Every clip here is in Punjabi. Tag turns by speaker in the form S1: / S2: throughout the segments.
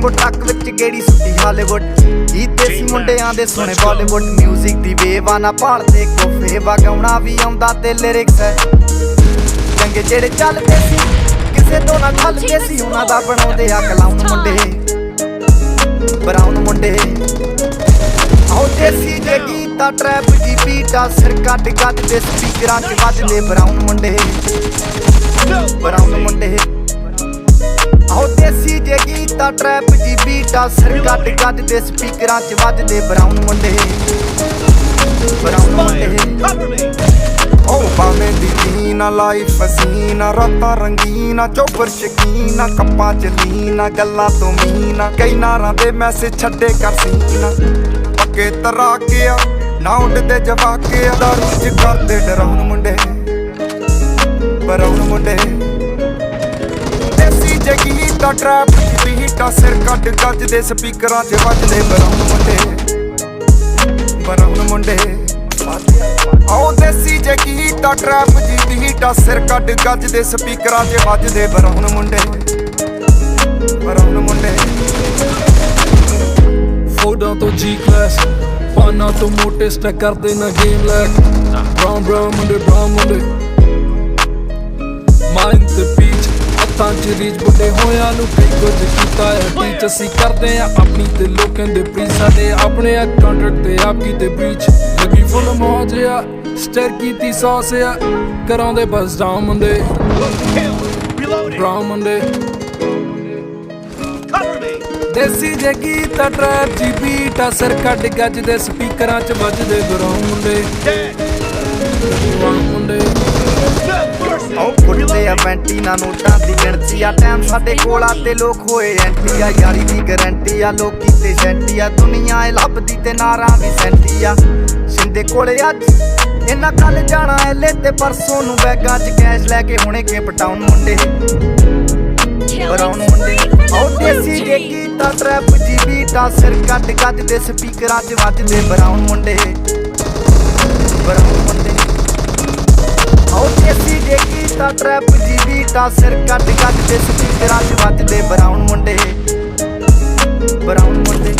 S1: ਲੈਂਬੋ ਟਰੱਕ ਵਿੱਚ ਗੇੜੀ ਸੁੱਟੀ ਹਾਲੀਵੁੱਡ ਹੀ ਦੇਸੀ ਮੁੰਡਿਆਂ ਦੇ ਸੋਹਣੇ ਬਾਲੀਵੁੱਡ ਮਿਊਜ਼ਿਕ ਦੀ ਵੇਵਾ ਨਾ ਭਾਲਦੇ ਕੋਫੇ ਵਗਾਉਣਾ ਵੀ ਆਉਂਦਾ ਤੇ ਲਿਰਿਕਸ ਹੈ ਚੰਗੇ ਜਿਹੜੇ ਚੱਲਦੇ ਸੀ ਕਿਸੇ ਤੋਂ ਨਾ ਠੱਲਦੇ ਸੀ ਉਹਨਾਂ ਦਾ ਬਣਾਉਂਦੇ ਆ ਕਲਾਉਨ ਮੁੰਡੇ ਬਰਾਊਨ ਮੁੰਡੇ ਆਉ ਦੇਸੀ ਜੇ ਗੀਤਾ ਟਰੈਪ ਜੀ ਬੀਟਾ ਸਿਰ ਕੱਟ ਗੱਜ ਦੇ ਸਪੀਕਰਾਂ 'ਚ ਵੱਜਦੇ ਬਰਾਊਨ ਮੁੰਡੇ ਬਰਾਊਨ ਮੁੰਡੇ ਆਉ ਦੇਸੀ ਜੇ ਗੀਤਾ ਟਰੈਪ ਜੀ ਬੀਟਾ ਸਿਰ ਕੱਟ ਗੱਜ ਦੇ ਸਪੀਕਰਾਂ 'ਚ ਵੱਜਦੇ ਬਰਾਊਨ ਮੁੰਡੇ ਬਰਾਊਨ ਮੁੰਡੇ
S2: ਓ ਬਾਵੇਂ ਦੀ ਲੀਨਾ ਲਾਈਫ ਹਸੀਨਾ ਰਾਤਾਂ ਰੰਗੀਨਾ ਚੋਬਰ ਸ਼ਕੀਨਾ ਕੱਪਾਂ ਚ ਲੀਨਾ ਗੱਲਾਂ ਤੋਂ ਮੀਨਾ ਕਈ ਨਾਰਾਂ ਦੇ ਮੈਸੇਜ ਛੱਡੇ ਕਰ ਸੀਨਾ ਪੱਕੇ ਤਰਾਕੇ ਆ ਨਾ ਉੱਡਦੇ ਜਵਾਕੇ ਆ ਦਾਰੂ ਚ ਕਰਦੇ ਡਰਾਉਣ ਮੁੰਡੇ ਬਰਾਉਣ ਮੁੰਡੇ ਦੇਸੀ ਜੇ ਗੀਤਾ ਟਰੈਪ ਦੀ ਬੀਟਾ ਸਿਰ ਕੱਟ ਗੱਜ ਦੇ ਸਪੀਕਰਾਂ 'ਚ ਵੱਜਦੇ ਬਰਾਉਨ ਮੁੰਡੇ ਬਰਾਉਨ ਮੁੰਡੇ ਆਉ ਦੇਸੀ ਜੇ ਗੀਤਾ ਟਰੈਪ ਜੀ ਬੀਟਾ ਸਿਰ ਕੱਟ ਗੱਜ ਦੇ ਸਪੀਕਰਾਂ 'ਚ ਵੱਜਦੇ ਬਰਾਉਨ ਮੁੰਡੇ ਬਰਾਉਨ ਮੁੰਡੇ
S3: ਫੋਟੋਆਂ ਤੋਂ ਜੀ ਕਲਾਸ ਪਾਣਾ ਤੋਂ ਮੋਟੇ ਸਟੈਕ ਕਰਦੇ ਨਾ ਗੇਮ ਲੈਕ ਬਰਾਉਨ ਮੁੰਡੇ ਮਾਈਂਡ ਤੇ ਪੀਚ ਹੱਥਾਂ 'ਚ ਰੀਚ ਬੁੱਢੇ ਹੋਇਆਂ ਨੂੰ ਕਈ ਕੁਝ ਕੀਤਾ ਹੈ ਟੀਚ ਅਸੀਂ ਕਰਦੇ ਆ ਆਪਣੀ ਤੇ ਲੋਕਾਂ ਦੇ ਪ੍ਰੀ ਸਾਡੇ ਆਪਣੇ ਆ ਕੰਟਰੈਕਟ ਤੇ ਆਪ ਕੀਤੇ ਬ੍ਰੀਚ ਲੱਗੀ ਫੁੱਲ ਮੌਜ ਆ ਸਟਰ ਕੀਤੀ ਸੌਸ ਆ ਕਰਾਉਂਦੇ ਬਸ ਡਾਊਨ ਮੁੰਡੇ ਬਰਾਊਨ ਮੁੰਡੇ ਦੇਸੀ ਜੇ ਗੀਤਾ ਟਰੈਪ ਜੀ ਬੀਟਾ ਸਿਰ ਕੱਢ ਗੱਜ ਦੇ ਸਪੀਕਰਾਂ 'ਚ ਵੱਜਦੇ ਬਰਾਊਨ ਮੁੰਡੇ ਬਰਾਊਨ ਮੁੰਡੇ
S1: ਆਉ ਕੁੱਟਦੇ ਆ ਵੈਂਟੀ ਨਾ ਨੋਟਾਂ ਦੀ ਗਿਣਤੀ ਆ ਟਾਈਮ ਸਾਡੇ ਕੋਲ ਆ ਤੇ ਲੋਕ ਹੋਏ ਐਂਟੀ ਆ ਯਾਰੀ ਦੀ ਗਰੰਟੀ ਆ ਲੋਕੀ ਤੇ ਸੈਂਟੀ ਆ ਦੁਨੀਆ ਏ ਲੱਭਦੀ ਤੇ ਨਾਰਾਂ ਵੀ ਸੈਂਟੀ ਆ ਸਿੰਦੇ ਕੋਲੇ ਅੱਜ ਇਹਨਾਂ ਕੱਲ ਜਾਣਾ ਐਲੇ ਤੇ ਪਰਸੋਂ ਨੂੰ ਬੈਗਾਂ 'ਚ ਕੈਸ਼ ਲੈ ਕੇ ਹੁਣੇ ਕੇ ਪਟਾਉਣ ਮੁੰਡੇ ਬਰਾਉਨ ਮੁੰਡੇ ਆਉ ਦੇਸੀ ਜੇ ਗੀਤਾ ਟਰੈਪ ਜੀ ਬੀਟਾ ਸਿਰ ਕੱਟ ਗੱਜ ਦੇ ਸਪੀਕਰਾਂ 'ਚ ਵੱਜਦੇ ਬਰਾਉਨ ਮੁੰਡੇ ਬਰਾਉਨ ਮੁੰਡੇ ਆਉ ਦੇਸੀ ਜੇ ਗੀਤਾ ਟਰੈਪ ਜੀ ਬੀਟਾ ਸਿਰ ਕੱਟ ਗੱਜ ਦੇ ਸਪੀਕਰਾਂ 'ਚ ਵੱਜਦੇ ਬਰਾਉਨ ਮੁੰਡੇ ਬਰਾਉਨ ਮੁੰਡੇ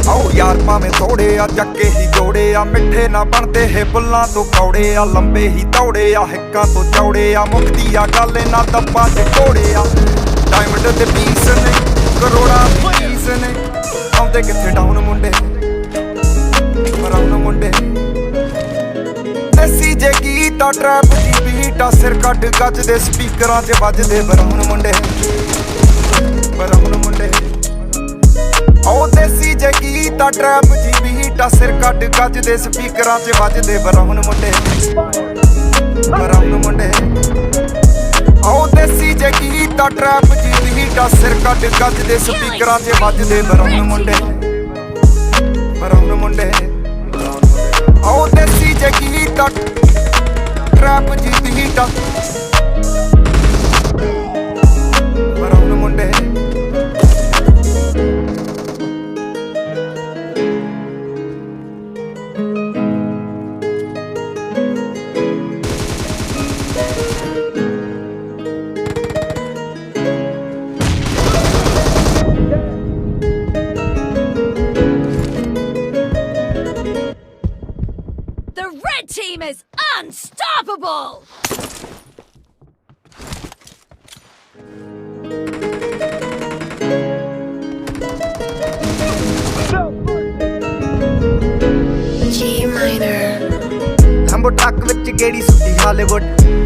S2: ਆਓ ਯਾਰ ਭਾਵੇਂ ਥੋੜੇ ਆ ਚੱਕੇ ਹੀ ਜੋੜੇ ਆ ਮਿੱਠੇ ਨਾ ਬਣਦੇ ਹੈ ਬੁੱਲਾਂ ਤੋਂ ਕੌੜੇ ਆ ਲੰਬੇ ਹੀ ਦੌੜੇ ਆ ਹਿੱਕਾਂ ਤੋਂ ਚੌੜੇ ਆ ਮੁਕਤੀ ਆ ਗੱਲ ਇਹਨਾਂ ਦੱਬਾਂ 'ਚ ਘੋੜੇ ਆ ਡਾਇਮੰਡ ਤੇ ਪੀਸ ਨੇ ਕਰੋੜਾਂ ਦੀ ਪੀਸ ਨੇ ਆਉਂਦੇ ਕਿੱਥੇ ਡਾਊਨ ਮੁੰਡੇ ਬਰਾਊਨ ਮੁੰਡੇ ਦੇਸੀ ਜੇ ਗੀਤਾ ਟਰੈਪ ਦੀ ਬੀਟਾ ਸਿਰ ਕੱਢ ਗੱਜ ਦੇ ਸਪੀਕਰਾਂ 'ਚ ਵੱਜਦੇ ਬਰਾਊਨ ਮੁੰਡੇ ਬਰਾਊਨ ਮੁੰਡੇ ਆਉ ਦੇਸੀ ਜੇ ਗੀਤਾ ਟਰੈਪ ਜੀ ਬੀਟਾ ਸਿਰ ਕੱਢ ਗੱਜ ਦੇ ਸਪੀਕਰਾਂ 'ਚ ਵੱਜਦੇ ਬਰਾਊਨ ਮੁੰਡੇ ਬਰਾਊਨ ਮੁੰਡੇ ਆਉ ਦੇਸੀ ਜੇ ਗੀਤਾ ਟਰੈਪ ਜੀ ਬੀਟਾ ਸਿਰ ਕੱਢ ਗੱਜ ਦੇ ਸਪੀਕਰਾਂ 'ਚ ਵੱਜਦੇ ਬਰਾਊਨ ਮੁੰਡੇ ਬਰਾਊਨ ਮੁੰਡੇ ਆਉ ਦੇਸੀ ਜੇ ਗੀਤਾ ਟਰੈਪ ਜੀ ਬੀਟਾ ਬਰਾਊਨ ਮੁੰਡੇ
S4: The red team is unstoppable!
S5: G minor.
S1: Lambo truck ਵਿੱਚ ਗੇੜੀ ਸੁੱਟੀ ਹਾਲੀਵੁੱਡ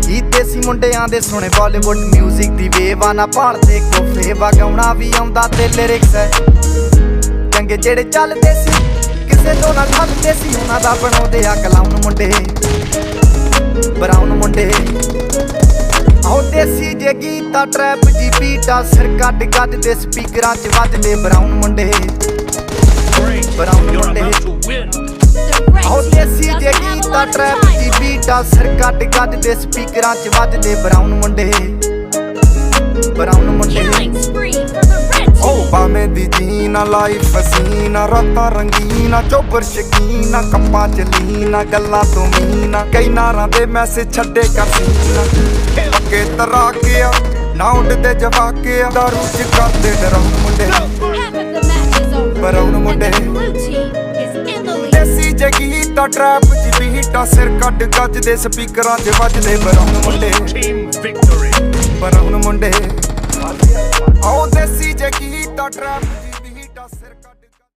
S1: ਹੀ ਦੇਸੀ ਮੁੰਡਿਆਂ ਦੇ ਸੋਹਣੇ ਬਾਲੀਵੁੱਡ ਮਿਊਜ਼ਿਕ ਦੀ ਵੇਵਾ ਨਾ ਭਾਲਦੇ ਕੋਫੇ ਵਗਾਉਣਾ ਵੀ ਆਉਂਦਾ ਤੇ ਲਿਰਿਕਸ ਹੈ ਚੰਗੇ ਜਿਹੜੇ ਚੱਲਦੇ ਸੀ ਕਿਸੇ ਤੋਂ ਨਾ ਠੱਲਦੇ ਸੀ ਉਹਨਾਂ ਦਾ ਬਣਾਉਂਦੇ ਆ ਕਲਾਉਨ ਮੁੰਡੇ ਬਰਾਊਨ ਮੁੰਡੇ ਆਉ ਦੇਸੀ ਜੇ ਗੀਤਾ ਟਰੈਪ ਜੀ ਬੀਟਾ ਸਿਰ ਕੱਟ ਗੱਜ ਦੇ ਸਪੀਕਰਾਂ 'ਚ ਵੱਜਦੇ ਬਰਾਊਨ ਮੁੰਡੇ ਬਰਾਊਨ ਮੁੰਡੇ ਆਉ ਦੇਸੀ ਜੇ ਗੀਤਾ ਟਰੈਪ ਜੀ ਬੀਟਾ ਸਿਰ ਕੱਟ ਗੱਜ ਦੇ ਸਪੀਕਰਾਂ 'ਚ ਵੱਜਦੇ ਬਰਾਊਨ ਮੁੰਡੇ ਬਰਾਊਨ ਮੁੰਡੇ
S4: Killing spree for the red
S2: ਓ
S4: team!
S2: ਬਾਵੇਂ ਦੀ ਜੀਨਾ ਲਾਈਫ ਹਸੀਨਾ ਰਾਤਾਂ ਰੰਗੀਨਾ ਚੋਬਰ ਸ਼ਕੀਨਾ ਕੱਪਾਂ ਚ ਲੀਨਾ ਗੱਲਾਂ ਤੋਂ ਮੀਨਾ ਕਈ ਨਾਰਾਂ ਦੇ ਮੈਸੇਜ ਛੱਡੇ ਕਰ ਸੀਨਾ ਪੱਕੇ ਤਰਾਕੇ ਆ ਨਾ ਉੱਡਦੇ ਜਵਾਕੇ ਦਾਰੂ ਚ ਕਰਦੇ ਡਰਾਉਣ ਮੁੰਡੇ
S4: Half of the match is over.
S2: Brown
S4: And
S2: ਮੁੰਡੇ
S4: the blue team is in the lead.
S2: ਦੇਸੀ ਜੇ ਗੀਤਾ ਟਰੈਪ ਚ ਬੀਟਾਂ ਸਿਰ ਕੱਢ ਗੱਜਦੇ ਸਪੀਕਰਾਂ 'ਚ ਵੱਜਦੇ ਬਰਾਉਨ ਮੁੰਡੇ ਬਰਾਉਨ ਮੁੰਡੇ ਆਓ ਦੇਸੀ ਜੇ ਗੀਤਾ ਟਰੈਪ